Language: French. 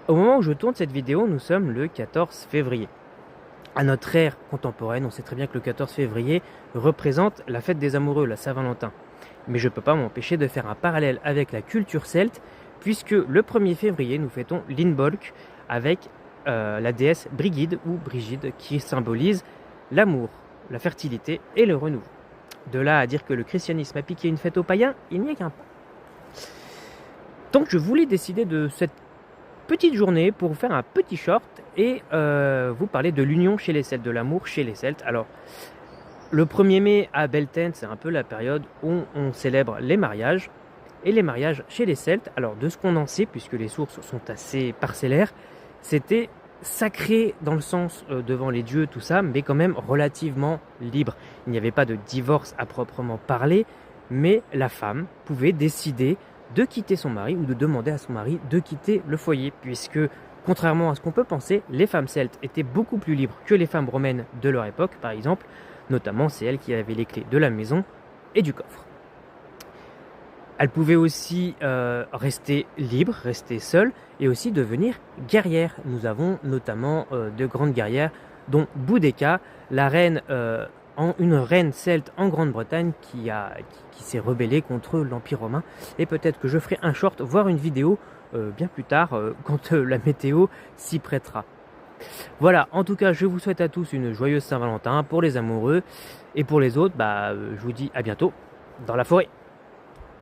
Au moment où je tourne cette vidéo, nous sommes le 14 février. À notre ère contemporaine, on sait très bien que le 14 février représente la fête des amoureux, la Saint-Valentin. Mais je ne peux pas m'empêcher de faire un parallèle avec la culture celte, puisque le 1er février, nous fêtons l'Inbolc avec la déesse Brigide ou Brigide, qui symbolise l'amour, la fertilité et le renouveau. De là à dire que le christianisme a piqué une fête aux païens, il n'y a qu'un pas. Donc je voulais décider de cette petite journée pour vous faire un petit short et vous parler de l'union chez les Celtes, de l'amour chez les Celtes. Alors, le 1er mai à Beltane, c'est un peu la période où on célèbre les mariages. Et les mariages chez les Celtes, alors de ce qu'on en sait, puisque les sources sont assez parcellaires, c'était sacré dans le sens devant les dieux, tout ça, mais quand même relativement libre. Il n'y avait pas de divorce à proprement parler, mais la femme pouvait décider de quitter son mari ou de demander à son mari de quitter le foyer, puisque contrairement à ce qu'on peut penser, les femmes celtes étaient beaucoup plus libres que les femmes romaines de leur époque, par exemple, notamment c'est elles qui avaient les clés de la maison et du coffre. Elles pouvaient aussi rester libres, rester seules, et aussi devenir guerrières. Nous avons notamment de grandes guerrières, dont Boudicca, la reine, une reine celte en Grande-Bretagne qui s'est rebellée contre l'Empire romain. Et peut-être que je ferai un short, voire une vidéo bien plus tard, quand la météo s'y prêtera. Voilà, en tout cas, je vous souhaite à tous une joyeuse Saint-Valentin pour les amoureux. Et pour les autres, je vous dis à bientôt dans la forêt.